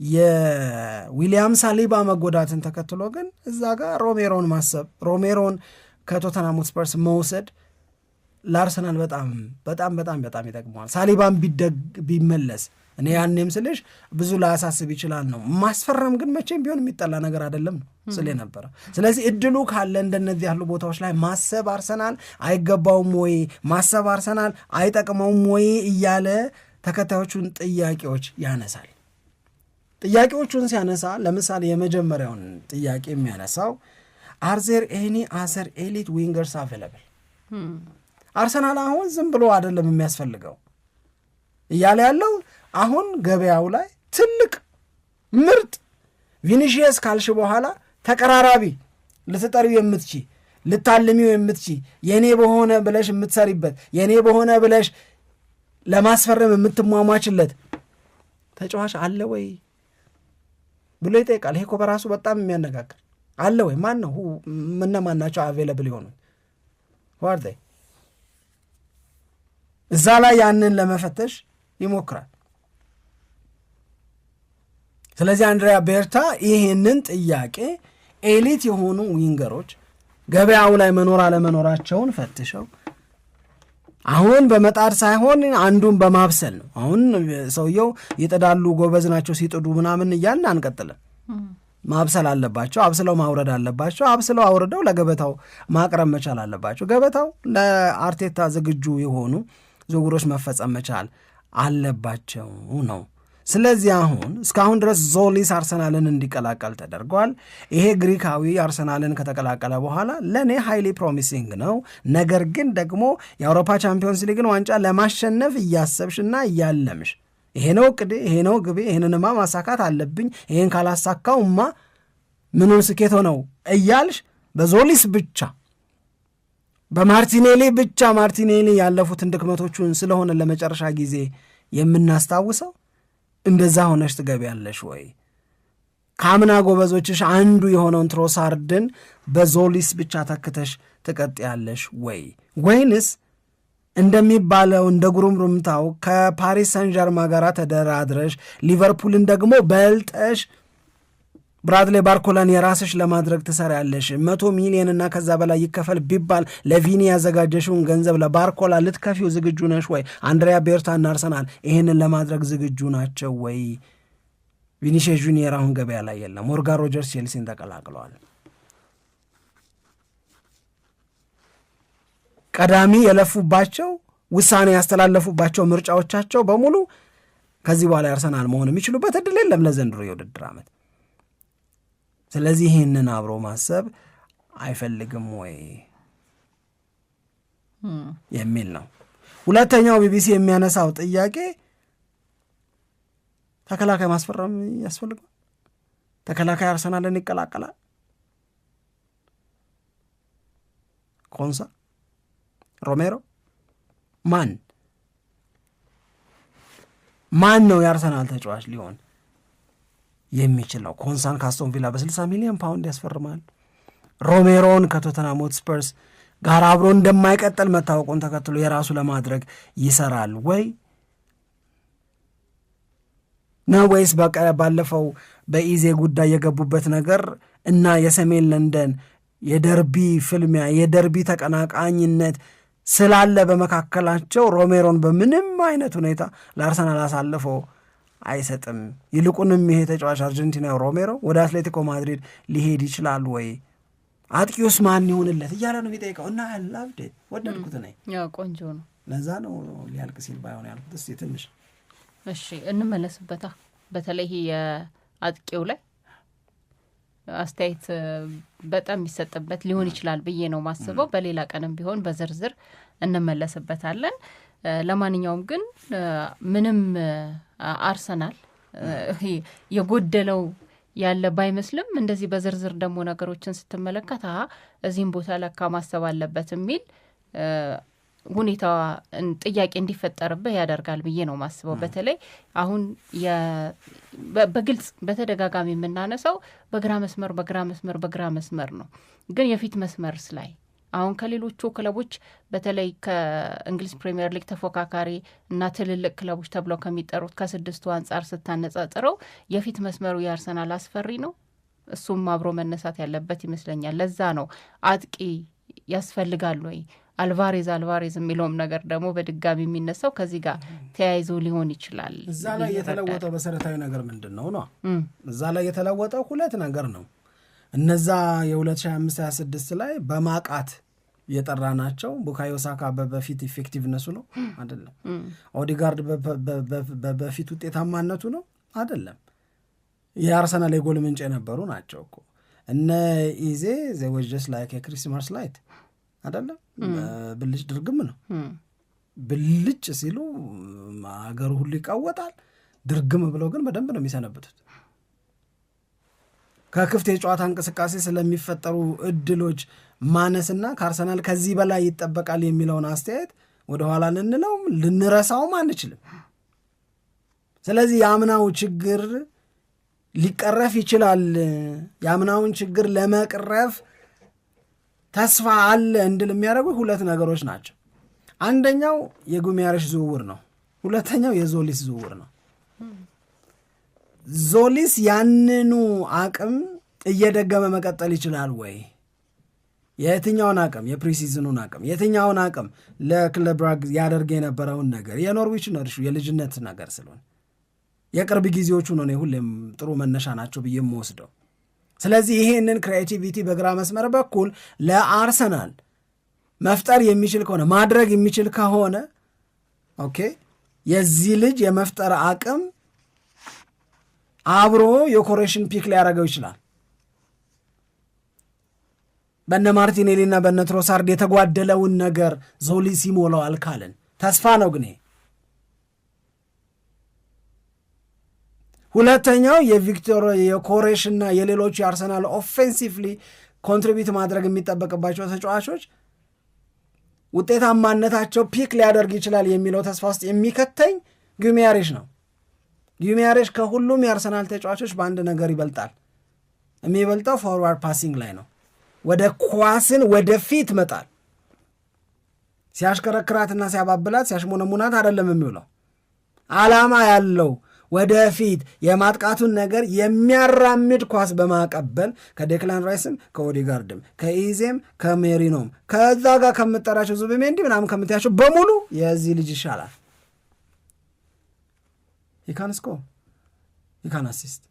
የዊሊያም ሳሊባ መጎዳትን ተከትሎ ግን እዛ ጋር ሮሜሮን ማሰብ ሮሜሮን ከቶተንሃም ስፐርስ መውሰድ ለአርሰናል በጣም ይጠቅመዋል። ሳሊባን ቢመለስ እኔ ያኔም ስልሽ ብዙ ላያሳስብ ይችላል ነው። ማስፈረም ግን መቼም ቢሆን የሚጠላ ነገር አይደለም ነው ስለ ነበረ። ስለዚህ እድሉ ካለ እንደነዚህ ያሉ ቦታዎች ላይ ማሰብ አርሰናል አይገባውም ወይ ማሰብ አርሰናል አይጠቅመውም ወይ እያለ ተከታዮቹን ጥያቄዎች ያነሳል። ጥያቄዎቹን ሲያነሳ ለምሳሌ የመጀመሪያውን ጥያቄ የሚያነሳው አርዘር ኤኒ አዘር ኤሊት ዊንገርስ አቬለብል አርሰናል አሁን ዝም ብሎ አይደለም የሚያስፈልገው እያለ ያለው አሁን ገበያው ላይ ትልቅ ምርጥ ቪኒሺየስ ካልሽ በኋላ ተቀራራቢ ልትጠሪው የምትቺ ልታልሚው የምትቺ የኔ በሆነ ብለሽ የምትሰሪበት የኔ በሆነ ብለሽ ለማስፈረም የምትሟሟችለት ተጫዋች አለ ወይ ብሎ ይጠይቃል። ይሄ እኮ በራሱ በጣም የሚያነጋግር አለ ወይ? ማን ነው እነማን ናቸው አቬለብል የሆኑት? ዋርዴ እዛ ላይ ያንን ለመፈተሽ ይሞክራል። ስለዚህ አንድሪያ ቤርታ ይህንን ጥያቄ ኤሊት የሆኑ ዊንገሮች ገበያው ላይ መኖር አለመኖራቸውን ፈትሸው አሁን በመጣድ ሳይሆን አንዱን በማብሰል ነው። አሁን ሰውየው ይጥዳሉ ጎበዝ ናቸው ሲጥዱ ምናምን እያልን አንቀጥልም። ማብሰል አለባቸው፣ አብስለው ማውረድ አለባቸው፣ አብስለው አውርደው ለገበታው ማቅረብ መቻል አለባቸው። ገበታው ለአርቴታ ዝግጁ የሆኑ ዝውውሮች መፈጸም መቻል አለባቸው ነው። ስለዚህ አሁን እስካሁን ድረስ ዞሊስ አርሰናልን እንዲቀላቀል ተደርጓል። ይሄ ግሪካዊ አርሰናልን ከተቀላቀለ በኋላ ለእኔ ሃይሊ ፕሮሚሲንግ ነው። ነገር ግን ደግሞ የአውሮፓ ቻምፒዮንስ ሊግን ዋንጫ ለማሸነፍ እያሰብሽና እያለምሽ ይሄ ነው ቅዴ፣ ይሄ ነው ግቤ፣ ይህንንማ ማሳካት አለብኝ፣ ይህን ካላሳካውማ ምኑን ስኬት ሆነው እያልሽ በዞሊስ ብቻ በማርቲኔሊ ብቻ ማርቲኔሊ ያለፉትን ድክመቶቹን ስለሆነ ለመጨረሻ ጊዜ የምናስታውሰው እንደዛ ሆነሽ ትገቢያለሽ ወይ? ከአምና ጎበዞችሽ አንዱ የሆነውን ትሮሳርድን በዞሊስ ብቻ ተክተሽ ትቀጥያለሽ ወይ? ወይንስ እንደሚባለው እንደ ጉሩምሩምታው ከፓሪስ ሰን ዠርማ ጋር ተደራድረሽ ሊቨርፑልን ደግሞ በልጠሽ ብራድሌ ባርኮላን የራስሽ ለማድረግ ትሰሪያለሽ፣ 100 ሚሊዮን እና ከዛ በላይ ይከፈል ቢባል ለቪኒ ያዘጋጀሽውን ገንዘብ ለባርኮላ ልትከፊው ዝግጁ ነሽ ወይ? አንድሪያ ቤርታና አርሰናል ይህንን ለማድረግ ዝግጁ ናቸው ወይ? ቪኒሲየስ ጁኒየር አሁን ገበያ ላይ የለም። ሞርጋን ሮጀርስ ቼልሲን ተቀላቅለዋል። ቀዳሚ የለፉባቸው ውሳኔ ያስተላለፉባቸው ምርጫዎቻቸው በሙሉ ከዚህ በኋላ አርሰናል መሆን የሚችሉበት እድል የለም ለዘንድሮ የውድድር ዓመት። ስለዚህ ይህንን አብሮ ማሰብ አይፈልግም ወይ የሚል ነው። ሁለተኛው ቢቢሲ የሚያነሳው ጥያቄ ተከላካይ ማስፈረም ያስፈልጋል። ተከላካይ አርሰናልን ይቀላቀላል። ኮንሳ፣ ሮሜሮ፣ ማን ነው የአርሰናል ተጫዋች ሊሆን የሚችለው? ኮንሳን ካስቶን ቪላ በ60 ሚሊዮን ፓውንድ ያስፈርማል። ሮሜሮን ከቶተንሃም ሆትስፐርስ ጋር አብሮ እንደማይቀጥል መታወቁን ተከትሎ የራሱ ለማድረግ ይሰራል ወይ ነው? ወይስ ባለፈው በኢዜ ጉዳይ የገቡበት ነገር እና የሰሜን ለንደን የደርቢ ፍልሚያ የደርቢ ተቀናቃኝነት ስላለ በመካከላቸው ሮሜሮን በምንም አይነት ሁኔታ ለአርሰናል አሳልፎ አይሰጥም፣ ይልቁንም ይሄ ተጫዋች አርጀንቲናዊ ሮሜሮ ወደ አትሌቲኮ ማድሪድ ሊሄድ ይችላል ወይ? አጥቂውስ ማን ይሆንለት እያለ ነው የሚጠይቀው። እና ያላብዴ ወደድኩት ነኝ። ያው ቆንጆ ነው። ለዛ ነው ሊያልቅ ሲል ባይሆን ያልኩት። እስኪ ትንሽ እሺ እንመለስበታ። በተለይ የአጥቂው ላይ አስተያየት በጣም የሚሰጥበት ሊሆን ይችላል ብዬ ነው ማስበው። በሌላ ቀንም ቢሆን በዝርዝር እንመለስበታለን። ለማንኛውም ግን ምንም አርሰናል የጎደለው ያለ ባይመስልም እንደዚህ በዝርዝር ደግሞ ነገሮችን ስትመለከት እዚህም ቦታ ለካ ማሰብ አለበት የሚል ሁኔታ ጥያቄ እንዲፈጠርብህ ያደርጋል ብዬ ነው ማስበው። በተለይ አሁን በግልጽ በተደጋጋሚ የምናነሳው በግራ መስመር ነው። ግን የፊት መስመርስ ላይ አሁን ከሌሎቹ ክለቦች በተለይ ከእንግሊዝ ፕሪሚየር ሊግ ተፎካካሪ እና ትልልቅ ክለቦች ተብለው ከሚጠሩት ከስድስቱ አንጻር ስታነጻጽረው የፊት መስመሩ የአርሰናል አስፈሪ ነው። እሱም አብሮ መነሳት ያለበት ይመስለኛል። ለዛ ነው አጥቂ ያስፈልጋል ወይ አልቫሬዝ የሚለውም ነገር ደግሞ በድጋሚ የሚነሳው ከዚህ ጋር ተያይዞ ሊሆን ይችላል። እዛ ላይ የተለወጠው መሰረታዊ ነገር ምንድን ነው? እዛ ላይ የተለወጠው ሁለት ነገር ነው። እነዛ የ2025-26 ላይ በማቃት የጠራ ናቸው። ቡካዮ ሳካ በፊት ኢፌክቲቭነሱ ነው አይደለም። ኦዲጋርድ በፊት ውጤታማነቱ ነው አይደለም። የአርሰናል የጎል ምንጭ የነበሩ ናቸው እኮ እነ ኢዜ ዘወጀስ ላይክ የክሪስማስ ላይት አይደለም። ብልጭ ድርግም ነው። ብልጭ ሲሉ አገሩ ሁሉ ይቃወጣል። ድርግም ብለው ግን በደንብ ነው የሚሰነብቱት። ከክፍት የጨዋታ እንቅስቃሴ ስለሚፈጠሩ እድሎች ማነስና ከአርሰናል ከዚህ በላይ ይጠበቃል የሚለውን አስተያየት ወደኋላ ልንለውም ልንረሳውም አንችልም። ስለዚህ የአምናው ችግር ሊቀረፍ ይችላል። የአምናውን ችግር ለመቅረፍ ተስፋ አለ እንድል የሚያደርጉ ሁለት ነገሮች ናቸው። አንደኛው የጉሚያሬሽ ዝውውር ነው። ሁለተኛው የዞሊስ ዝውውር ነው። ዞሊስ ያንኑ አቅም እየደገመ መቀጠል ይችላል ወይ? የትኛውን አቅም? የፕሪሲዝኑን አቅም። የትኛውን አቅም? ለክለብ ብራግ ያደርግ የነበረውን ነገር የኖርዊች ነርሹ የልጅነት ነገር ስለሆነ የቅርብ ጊዜዎቹ ነው ሁሌም ጥሩ መነሻ ናቸው ብዬ የምወስደው። ስለዚህ ይሄንን ክሬቲቪቲ በግራ መስመር በኩል ለአርሰናል መፍጠር የሚችል ከሆነ ማድረግ የሚችል ከሆነ ኦኬ፣ የዚህ ልጅ የመፍጠር አቅም አብሮ የኮሬሽን ፒክ ሊያደርገው ይችላል። በነ ማርቲኔሊ እና በነ ትሮሳርድ የተጓደለውን ነገር ዞሊስ ይሞላዋል ካልን ተስፋ ነው። ግን ሁለተኛው የቪክቶር የኮሬሽ እና የሌሎች የአርሰናል ኦፌንሲቭሊ ኮንትሪቢዩት ማድረግ የሚጠበቅባቸው ተጫዋቾች ውጤታማነታቸው ፒክ ሊያደርግ ይችላል የሚለው ተስፋ ውስጥ የሚከተኝ ጉሚያሬሽ ነው። ጉሚያሬሽ ከሁሉም የአርሰናል ተጫዋቾች በአንድ ነገር ይበልጣል። የሚበልጠው ፎርዋርድ ፓሲንግ ላይ ነው። ወደ ኳስን ወደ ፊት መጣል፣ ሲያሽከረክራትና ሲያባብላት ሲያሽሞነሙናት አይደለም የሚውለው። ዓላማ ያለው ወደፊት የማጥቃቱን ነገር የሚያራምድ ኳስ በማቀበል ከዴክላን ራይስም ከኦዲጋርድም ከኢዜም ከሜሪኖም ከዛ ጋር ከምጠራቸው ዙቢሜንዲ ምናምን ከምትያቸው በሙሉ የዚህ ልጅ ይሻላል። ይካን ስኮር ይካን አሲስት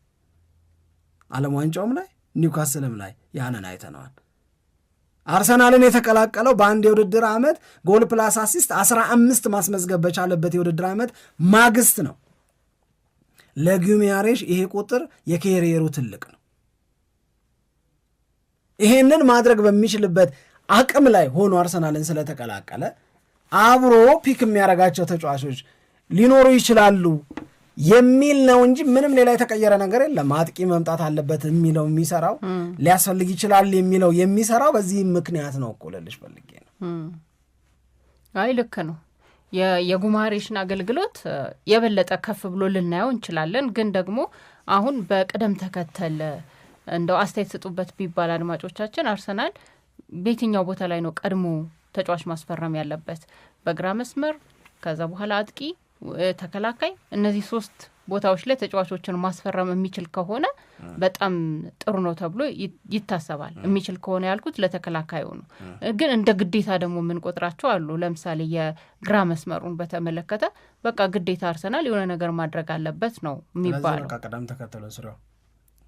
ዓለም ዋንጫውም ላይ ኒውካስልም ላይ ያንን አይተነዋል። አርሰናልን የተቀላቀለው በአንድ የውድድር ዓመት ጎል ፕላስ አሲስት 15 ማስመዝገብ በቻለበት የውድድር ዓመት ማግስት ነው። ለጊሜሬሽ ይሄ ቁጥር የኬሪየሩ ትልቅ ነው። ይሄንን ማድረግ በሚችልበት አቅም ላይ ሆኖ አርሰናልን ስለተቀላቀለ አብሮ ፒክ የሚያደርጋቸው ተጫዋቾች ሊኖሩ ይችላሉ የሚል ነው እንጂ ምንም ሌላ የተቀየረ ነገር የለም። አጥቂ መምጣት አለበት የሚለው የሚሰራው ሊያስፈልግ ይችላል የሚለው የሚሰራው በዚህ ምክንያት ነው እኮ ልልሽ ፈልጌ ነው። አይ ልክ ነው። የጉማሬሽን አገልግሎት የበለጠ ከፍ ብሎ ልናየው እንችላለን። ግን ደግሞ አሁን በቅደም ተከተል እንደው አስተያየት ስጡበት ቢባል አድማጮቻችን አርሰናል በየትኛው ቦታ ላይ ነው ቀድሞ ተጫዋች ማስፈረም ያለበት? በግራ መስመር፣ ከዛ በኋላ አጥቂ፣ ተከላካይ፣ እነዚህ 3 ቦታዎች ላይ ተጫዋቾችን ማስፈረም የሚችል ከሆነ በጣም ጥሩ ነው ተብሎ ይታሰባል። የሚችል ከሆነ ያልኩት ለተከላካዩ ነው። ግን እንደ ግዴታ ደግሞ የምንቆጥራቸው አሉ። ለምሳሌ የግራ መስመሩን በተመለከተ በቃ ግዴታ አርሰናል የሆነ ነገር ማድረግ አለበት ነው የሚባለው።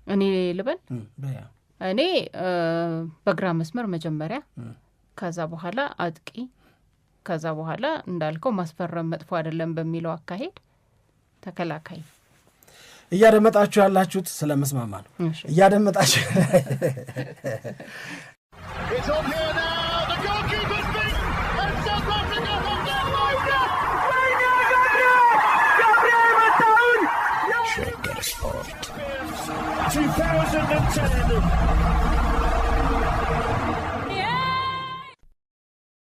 እኔ ልበል እኔ በግራ መስመር መጀመሪያ፣ ከዛ በኋላ አጥቂ፣ ከዛ በኋላ እንዳልከው ማስፈረም መጥፎ አይደለም በሚለው አካሄድ ተከላካይ። እያደመጣችሁ ያላችሁት ስለመስማማ ነው። እያደመጣችሁ Shake it, sport. 2010